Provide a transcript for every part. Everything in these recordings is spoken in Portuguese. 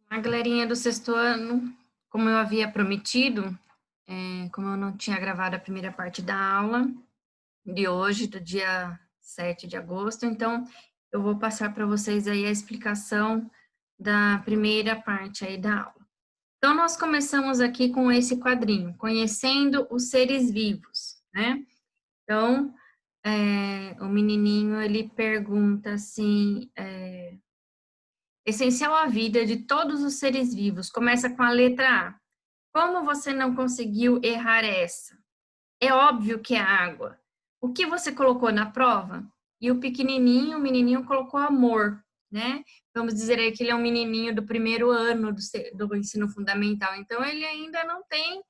A galerinha do sexto ano, como eu havia prometido, como eu não tinha gravado a primeira parte da aula de hoje, do dia 7 de agosto, então eu vou passar para vocês aí a explicação da primeira parte aí da aula. Então, nós começamos aqui com esse quadrinho, Conhecendo os Seres Vivos, né? Então, o menininho, ele pergunta assim, essencial à vida de todos os seres vivos, começa com a letra A. Como você não conseguiu errar essa? É óbvio que é água. O que você colocou na prova? E o menininho colocou amor, né? Vamos dizer aí que ele é um menininho do primeiro ano do ensino fundamental. Então, ele ainda não tem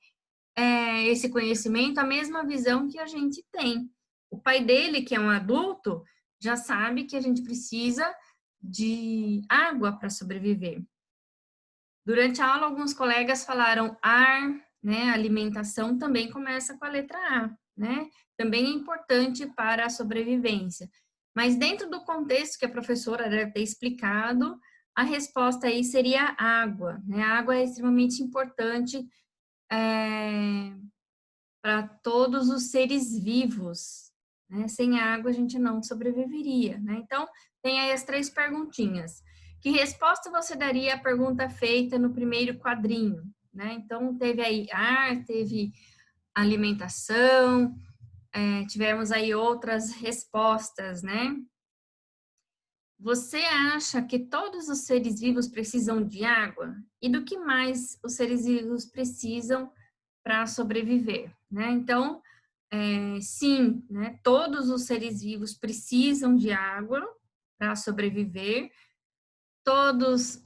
esse conhecimento, a mesma visão que a gente tem. O pai dele, que é um adulto, já sabe que a gente precisa de água para sobreviver. Durante a aula, alguns colegas falaram ar, né? Alimentação também começa com a letra A, né? Também é importante para a sobrevivência. Mas dentro do contexto que a professora deve ter explicado, a resposta aí seria água, né? A água é extremamente importante para todos os seres vivos, né? Sem água a gente não sobreviveria, né? Então, tem aí as três perguntinhas. Que resposta você daria à pergunta feita no primeiro quadrinho, né? Então, teve aí ar, teve alimentação, tivemos aí outras respostas, né? Você acha que todos os seres vivos precisam de água? E do que mais os seres vivos precisam para sobreviver, né? Então, sim, né? Todos os seres vivos precisam de água para sobreviver. Todos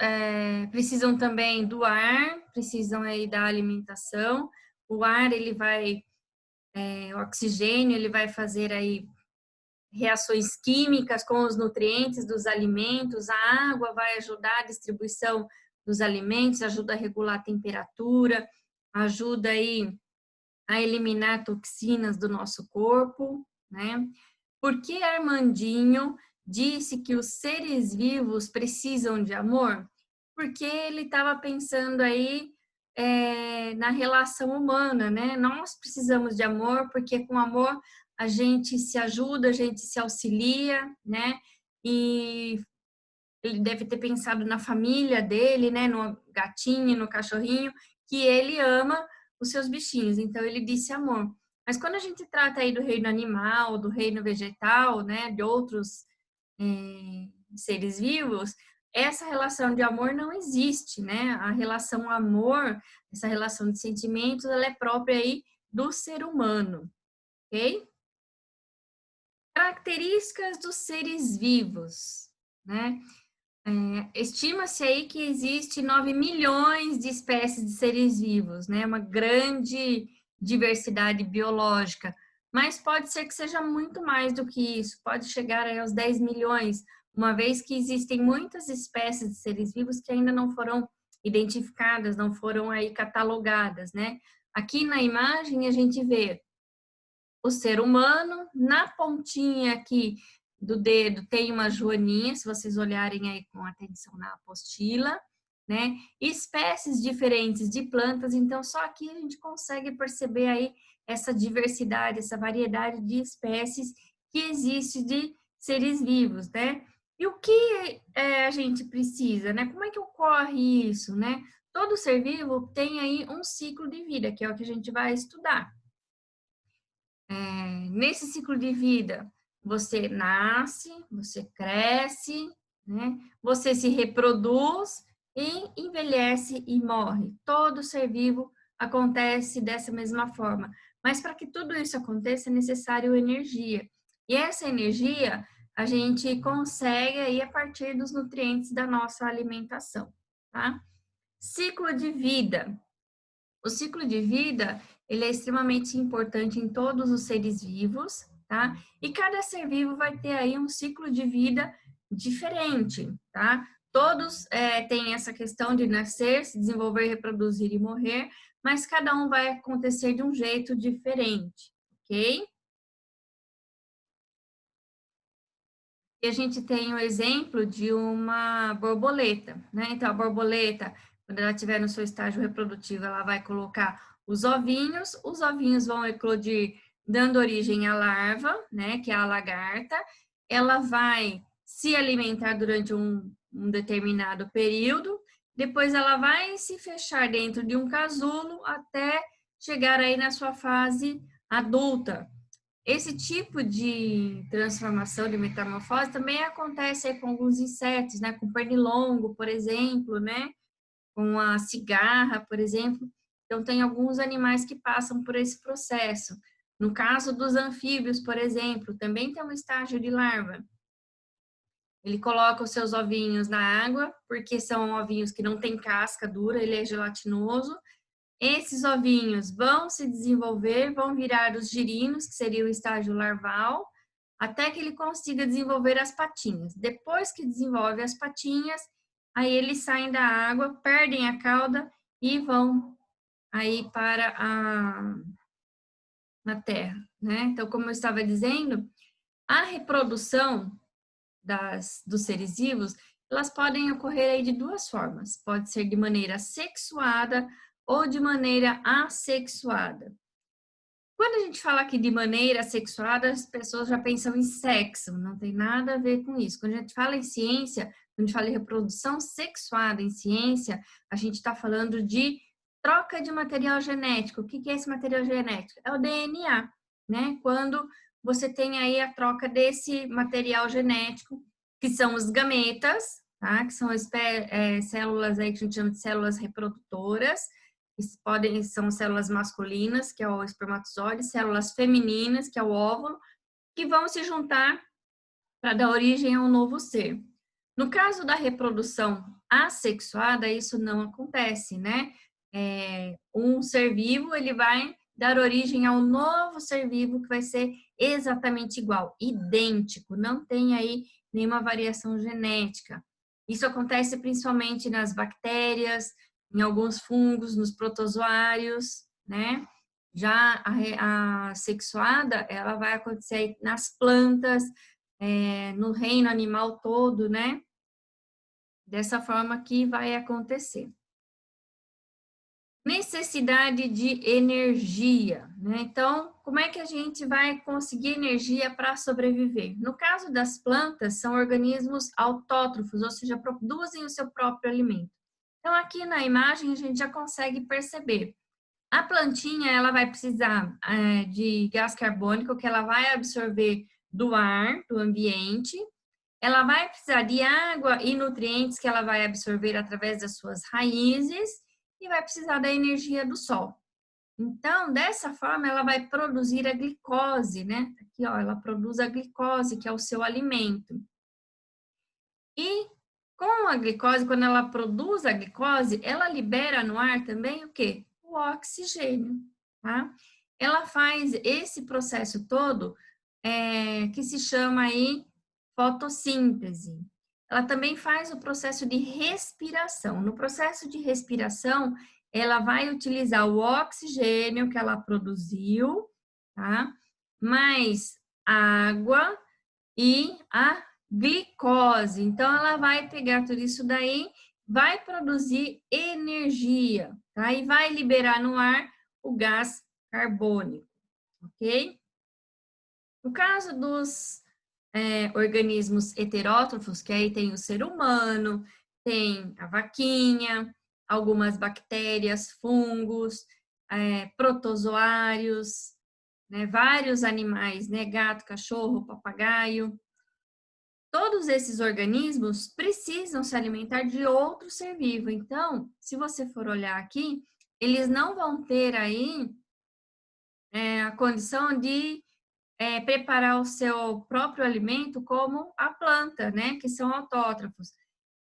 precisam também do ar, precisam aí da alimentação. O ar, ele vai, o oxigênio, ele vai fazer aí reações químicas com os nutrientes dos alimentos. A água vai ajudar a distribuição dos alimentos, ajuda a regular a temperatura, ajuda aí a eliminar toxinas do nosso corpo, né? Por que Armandinho disse que os seres vivos precisam de amor? Porque ele estava pensando aí na relação humana, né? Nós precisamos de amor, porque com amor a gente se ajuda, a gente se auxilia, né? E ele deve ter pensado na família dele, né? No gatinho, no cachorrinho, que ele ama os seus bichinhos. Então ele disse amor. Mas quando a gente trata aí do reino animal, do reino vegetal, né? De outros seres vivos, essa relação de amor não existe, né? A relação amor, essa relação de sentimentos, ela é própria aí do ser humano, ok? Características dos seres vivos, né? Estima-se aí que existe 9 milhões de espécies de seres vivos, né? Uma grande diversidade biológica, mas pode ser que seja muito mais do que isso, pode chegar aí aos 10 milhões, uma vez que existem muitas espécies de seres vivos que ainda não foram identificadas, não foram aí catalogadas, né? Aqui na imagem a gente vê o ser humano, na pontinha aqui do dedo tem uma joaninha, se vocês olharem aí com atenção na apostila, né? Espécies diferentes de plantas, então só aqui a gente consegue perceber aí essa diversidade, essa variedade de espécies que existe de seres vivos, né? E o que a gente precisa, né? Como é que ocorre isso, né? Todo ser vivo tem aí um ciclo de vida, que é o que a gente vai estudar. Nesse ciclo de vida, você nasce, você cresce, né? Você se reproduz e envelhece e morre. Todo ser vivo acontece dessa mesma forma. Mas para que tudo isso aconteça, é necessário energia. E essa energia a gente consegue aí a partir dos nutrientes da nossa alimentação, tá? Ciclo de vida. O ciclo de vida, ele é extremamente importante em todos os seres vivos, tá? E cada ser vivo vai ter aí um ciclo de vida diferente, tá? Todos têm essa questão de nascer, se desenvolver, reproduzir e morrer, mas cada um vai acontecer de um jeito diferente, ok? E a gente tem o exemplo de uma borboleta, né? Então, a borboleta, quando ela estiver no seu estágio reprodutivo, ela vai colocar os ovinhos vão eclodir, dando origem à larva, né? Que é a lagarta. Ela vai se alimentar durante um determinado período, depois ela vai se fechar dentro de um casulo até chegar aí na sua fase adulta. Esse tipo de transformação, de metamorfose, também acontece aí com alguns insetos, né? Com pernilongo, por exemplo, né? Com a cigarra, por exemplo. Então, tem alguns animais que passam por esse processo. No caso dos anfíbios, por exemplo, também tem um estágio de larva. Ele coloca os seus ovinhos na água, porque são ovinhos que não têm casca dura, ele é gelatinoso. Esses ovinhos vão se desenvolver, vão virar os girinos, que seria o estágio larval, até que ele consiga desenvolver as patinhas. Depois que desenvolve as patinhas, aí eles saem da água, perdem a cauda e vão aí para a terra, né? Então, como eu estava dizendo, a reprodução dos seres vivos, elas podem ocorrer aí de duas formas. Pode ser de maneira sexuada ou de maneira assexuada. Quando a gente fala aqui de maneira sexuada, as pessoas já pensam em sexo, não tem nada a ver com isso. Quando a gente fala em ciência, quando a gente fala em reprodução sexuada em ciência, a gente está falando de troca de material genético. O que é esse material genético? É o DNA, né? Quando você tem aí a troca desse material genético, que são os gametas, tá? Que são células aí que a gente chama de células reprodutoras, são células masculinas, que é o espermatozoide, células femininas, que é o óvulo, que vão se juntar para dar origem a um novo ser. No caso da reprodução assexuada, isso não acontece, né? Um ser vivo, ele vai dar origem a um novo ser vivo que vai ser exatamente igual, idêntico, não tem aí nenhuma variação genética. Isso acontece principalmente nas bactérias, em alguns fungos, nos protozoários, né? Já a sexuada, ela vai acontecer nas plantas, no reino animal todo, né? Dessa forma que vai acontecer. Necessidade de energia, né? Então, como é que a gente vai conseguir energia para sobreviver? No caso das plantas, são organismos autótrofos, ou seja, produzem o seu próprio alimento. Então, aqui na imagem a gente já consegue perceber. A plantinha, ela vai precisar de gás carbônico que ela vai absorver do ar, do ambiente. Ela vai precisar de água e nutrientes que ela vai absorver através das suas raízes e vai precisar da energia do sol. Então, dessa forma, ela vai produzir a glicose, né? Aqui, ó, ela produz a glicose, que é o seu alimento. E com a glicose, quando ela produz a glicose, ela libera no ar também o quê? O oxigênio, tá? Ela faz esse processo todo, que se chama aí fotossíntese. Ela também faz o processo de respiração. No processo de respiração, ela vai utilizar o oxigênio que ela produziu, tá? Mais água e a glicose. Então, ela vai pegar tudo isso daí, vai produzir energia, tá? E vai liberar no ar o gás carbônico, ok? No caso dos organismos heterótrofos, que aí tem o ser humano, tem a vaquinha, algumas bactérias, fungos, protozoários, né, vários animais, né, gato, cachorro, papagaio. Todos esses organismos precisam se alimentar de outro ser vivo. Então, se você for olhar aqui, eles não vão ter aí a condição de preparar o seu próprio alimento como a planta, né? Que são autótrofos.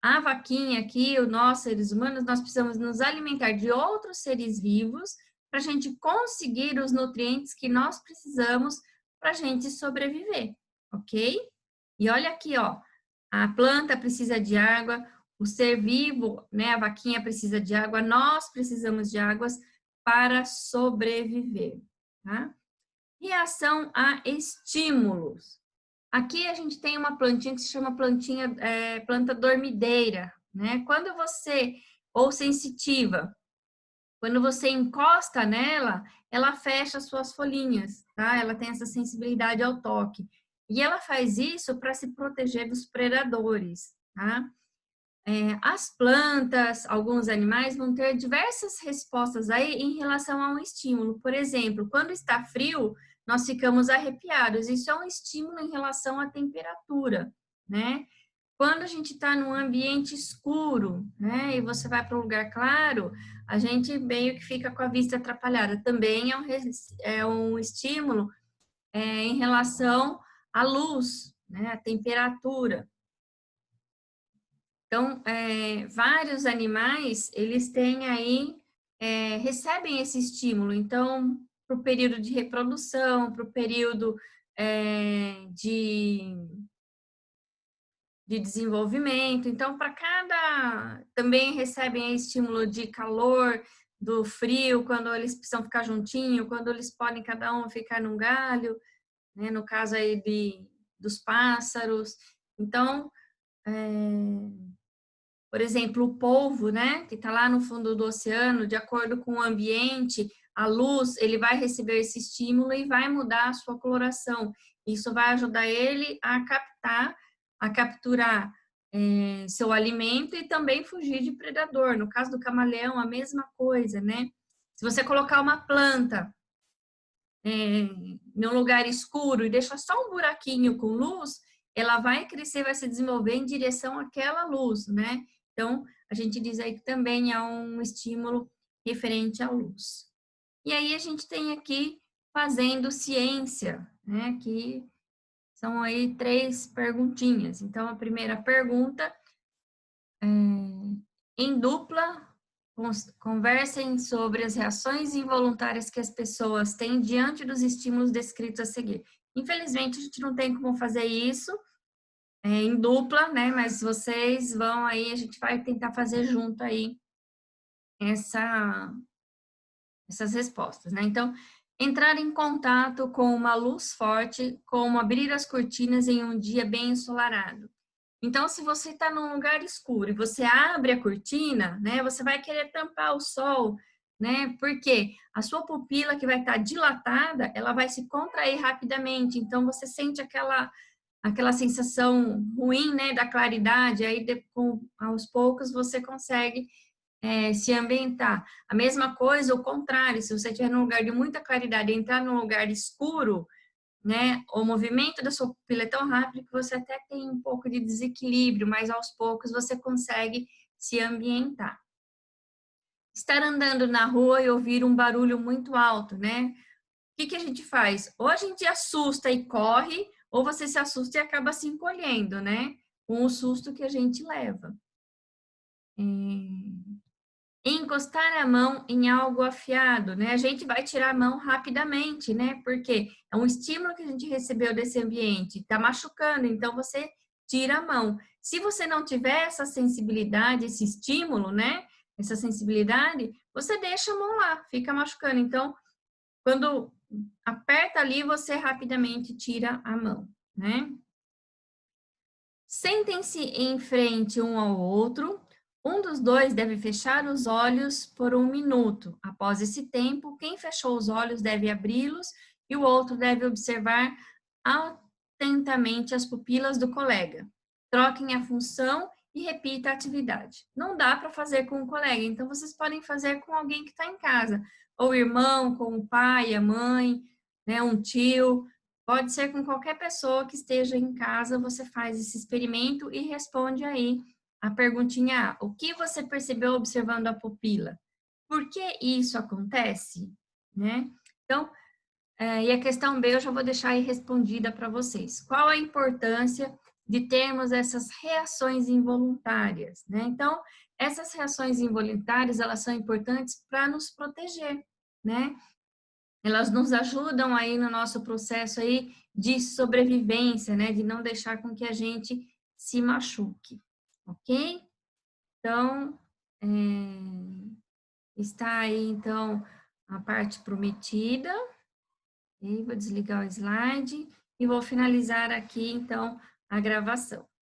A vaquinha aqui, nós seres humanos, nós precisamos nos alimentar de outros seres vivos para a gente conseguir os nutrientes que nós precisamos para a gente sobreviver, ok? E olha aqui, ó, a planta precisa de água, o ser vivo, né, a vaquinha precisa de água, nós precisamos de águas para sobreviver, tá? Reação a estímulos. Aqui a gente tem uma plantinha que se chama planta dormideira, né? Quando você, ou sensitiva, quando você encosta nela, ela fecha suas folhinhas, tá? Ela tem essa sensibilidade ao toque. E ela faz isso para se proteger dos predadores, tá? As plantas, alguns animais vão ter diversas respostas aí em relação a um estímulo. Por exemplo, quando está frio, nós ficamos arrepiados. Isso é um estímulo em relação à temperatura, né? Quando a gente está num ambiente escuro, né, e você vai para um lugar claro, a gente meio que fica com a vista atrapalhada. Também é um estímulo em relação à luz, né, à temperatura. Então, vários animais, eles têm aí, recebem esse estímulo. Então, para o período de reprodução, para o período de desenvolvimento. Então, para cada. Também recebem estímulo de calor, do frio, quando eles precisam ficar juntinho, quando eles podem cada um ficar num galho, né? No caso aí dos pássaros. Então, por exemplo, o polvo, né, que está lá no fundo do oceano, de acordo com o ambiente, a luz, ele vai receber esse estímulo e vai mudar a sua coloração. Isso vai ajudar ele a capturar seu alimento e também fugir de predador. No caso do camaleão, a mesma coisa, né? Se você colocar uma planta num lugar escuro e deixar só um buraquinho com luz, ela vai crescer, vai se desenvolver em direção àquela luz, né? Então, a gente diz aí que também há um estímulo referente à luz. E aí a gente tem aqui fazendo ciência, né? Que são aí 3 perguntinhas. Então, a primeira pergunta, em dupla, conversem sobre as reações involuntárias que as pessoas têm diante dos estímulos descritos a seguir. Infelizmente, a gente não tem como fazer isso em dupla, né? Mas vocês vão aí, a gente vai tentar fazer junto aí essas respostas, né? Então, entrar em contato com uma luz forte, como abrir as cortinas em um dia bem ensolarado. Então, se você está num lugar escuro e você abre a cortina, né, você vai querer tampar o sol, né? Porque a sua pupila que vai estar dilatada, ela vai se contrair rapidamente. Então, você sente aquela sensação ruim, né, da claridade. Aí, aos poucos, você consegue se ambientar. A mesma coisa, o contrário, se você estiver num lugar de muita claridade e entrar num lugar escuro, né, o movimento da sua pupila é tão rápido que você até tem um pouco de desequilíbrio, mas aos poucos você consegue se ambientar. Estar andando na rua e ouvir um barulho muito alto, né? O que a gente faz? Ou a gente assusta e corre, ou você se assusta e acaba se encolhendo, né? Com o susto que a gente leva. Encostar a mão em algo afiado, né? A gente vai tirar a mão rapidamente, né? Porque é um estímulo que a gente recebeu desse ambiente, tá machucando, então você tira a mão. Se você não tiver essa sensibilidade, esse estímulo, né? Essa sensibilidade, você deixa a mão lá, fica machucando. Então, quando aperta ali, você rapidamente tira a mão, né? Sentem-se em frente um ao outro. Um dos dois deve fechar os olhos por 1 minuto. Após esse tempo, quem fechou os olhos deve abri-los e o outro deve observar atentamente as pupilas do colega. Troquem a função e repita a atividade. Não dá para fazer com o colega, então vocês podem fazer com alguém que está em casa, ou o irmão, com o pai, a mãe, né, um tio. Pode ser com qualquer pessoa que esteja em casa, você faz esse experimento e responde aí a perguntinha A. O que você percebeu observando a pupila? Por que isso acontece? Né? Então, e a questão B eu já vou deixar aí respondida para vocês. Qual a importância de termos essas reações involuntárias? Né? Então, essas reações involuntárias, elas são importantes para nos proteger, né? Elas nos ajudam aí no nosso processo aí de sobrevivência, né? De não deixar com que a gente se machuque, ok? Então, está aí, então, a parte prometida. Ok? Vou desligar o slide. e vou finalizar aqui, então, a gravação.